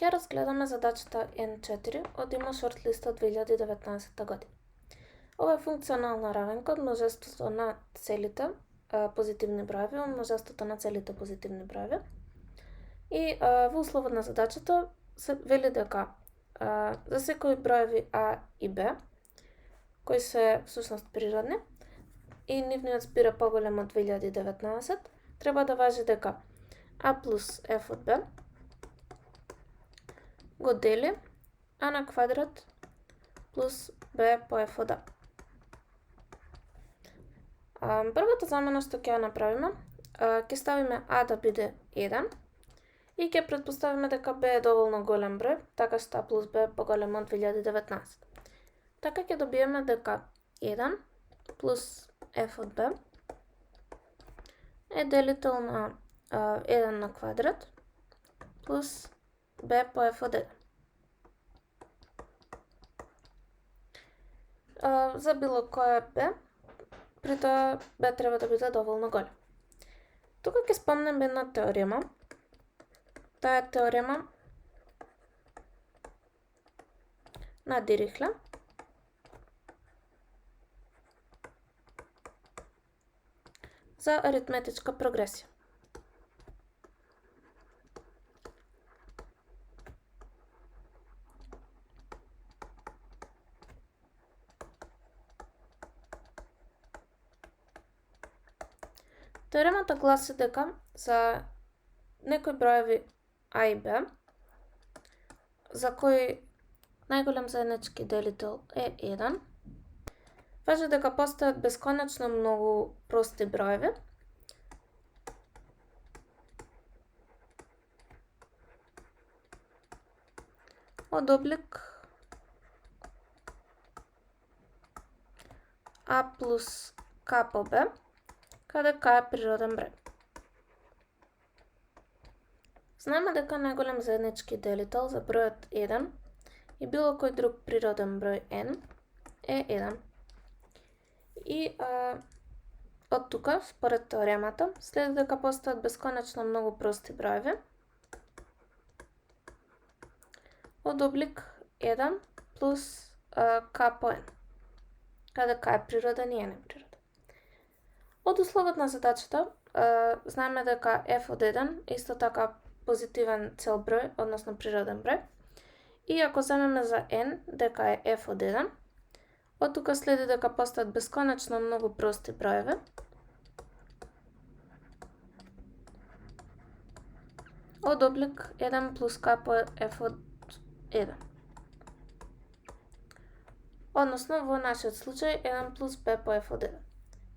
Ќе разгледаме задачата N4 од има шортлист од 2019 година. Ова е функционална равенка од множеството на целите позитивни броеви од множеството на целите позитивни броеви. И во условот на задачата се вели дека за секои броеви А и Б, кои се всушност природни, и нивниот збир е поголем од 2019, треба да важи дека А плюс F од Б го дели А на квадрат плюс Б по F од А. Првата замена што ќе ја направиме, ќе ставиме А да биде 1 и ќе претпоставиме дека Б е доволно голем број, така што А плюс Б е поголем од 2019. Така ќе добиеме дека 1 плюс F од Б е делител на 1 на квадрат плюс Б по F од 1. За било која Б, при тоа Б треба да биде доволно голем. Тука ќе спомнем една теорема. Таа е теорема на Дирихле. За аритметичка прогресија. Теоремата гласи дека за некои броеви А и Б, за кои најголем заеднички делител е 1, важи дека постојат бесконечно многу прости броеви, од облик А плюс К по Б, каде К е природен број. Знаеме дека најголем заеднички делител за бројот 1 и било кој друг природен број n е 1. И од тука, според теоремата, следи дека постојат бесконечно многу прости броеви од облик 1 плюс К по n, каде К е природен и n е природен. Од условот на задачата знаеме дека F од 1 исто така позитивен цел број, односно природен број. И ако земеме за n дека е F од 1, од тука следи дека постојат бесконечно многу прости броеви од облик 1 плюс K по F од 1. Односно, во нашиот случај 1 плюс B по F од 1.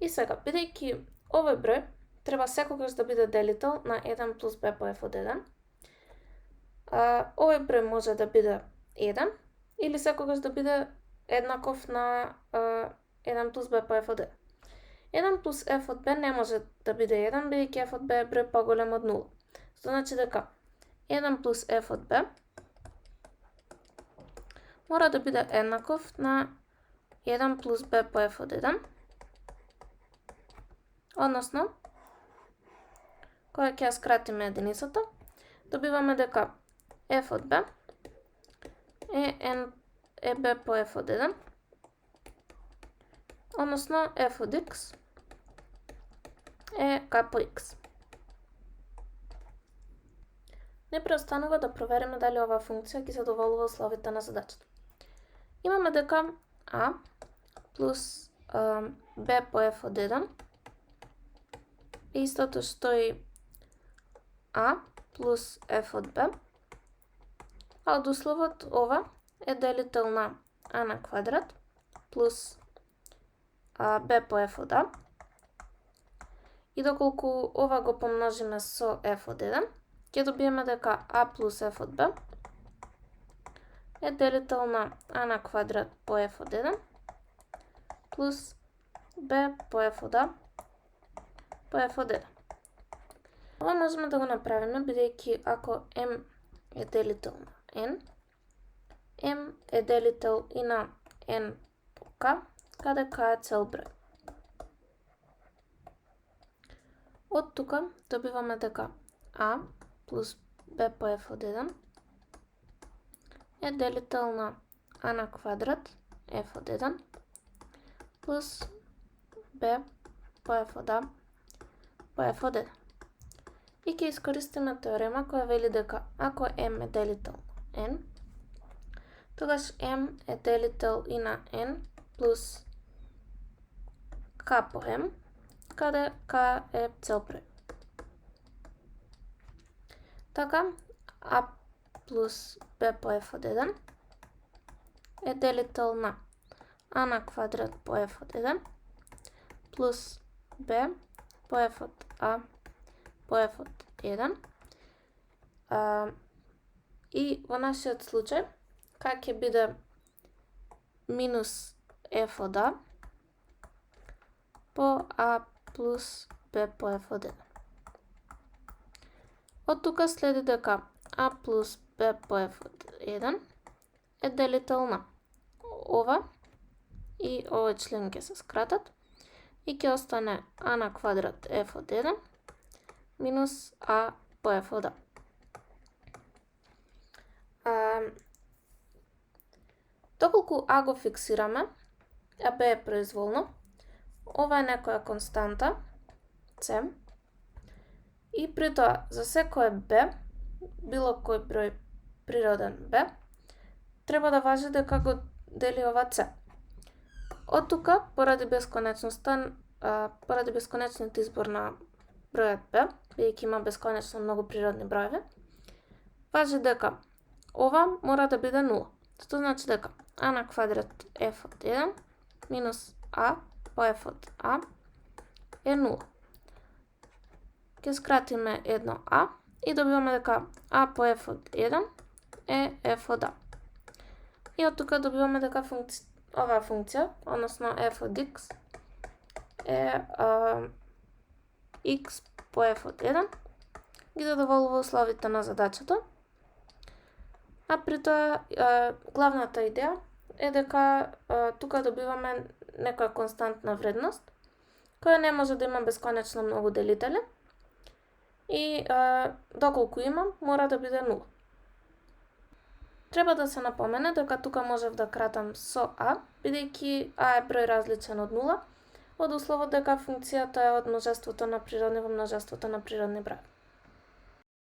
И сега, бидејќи овој број треба секогаш да биде делител на 1 плюс B по F од 1, овој број може да биде 1 или секогаш да биде еднаков на 1 плюс B по F од 1. 1 плюс F од B не може да биде 1, бидејќи F од B е број поголем од 0. Што значи дека 1 плюс F од B мора да биде еднаков на 1 плюс B по F од 1, односно, кога ќе ја скратиме единицата, добиваме дека F од B е B по F од 1, односно F од X е K по X. Не преостанува да провериме дали оваа функција ги задоволува условите на задачата. Имаме дека А плюс B по F од 1 е истото што и А плюс F од B, а од условот ова е делител на А на квадрат плюс B по F од А. И доколку ова го помножиме со F од 1, ќе добиеме дека А плюс F од B е делител на А на квадрат по F од 1 плюс B по F од А по F од 1. Ова можеме да го направиме, бидејќи ако m е делител на n, m е делител и на n по k, каде k е цел број. Од тука добиваме дека a плюс b по f од 1 е делител на а на квадрат f от 1 плюс b по f от a по f от 1. И ќе искористиме теорема која вели дека ако m е делител на n, тогаш m е делител и на n плюс k по m, каде k е цел број. Така, a плюс b по f от 1 е делител на а на квадрат по f от 1 плюс b по f от a по f от 1. И во нашиот случај, как ќе биде минус f од a по a плюс b по f од 1. Од тука следи дека a плюс b по f од 1 е делител на ова и овој член ќе се скратат и ќе остане a на квадрат f од 1 минус a по f од a. Доколку а го фиксираме, а b е произволно, ова е некоја константа, c, и при тоа за секое b, било кој број природен b, треба да важи дека го дели ова c. Од тука, поради бесконечниот избор на бројот b, бидејќи има бесконечно многу природни броеви, важи дека ова мора да биде 0. Што значи дека а на квадрат f од 1 минус a по f од a е 0. Ќе скратиме едно a и добиваме дека a по f од 1 е f од a. И од тука добиваме дека оваа функција, односно f од x, е x по f од 1, ги задоволува условите на задачата. А при тоа, главната идеја е дека тука добиваме некоја константна вредност, која не може да има бесконечно многу делители и доколку има, мора да биде 0. Треба да се напомене дека тука можев да кратам со а, бидејќи а е број различен од 0, од условот дека функцијата е од множеството на природни во множеството на природни број.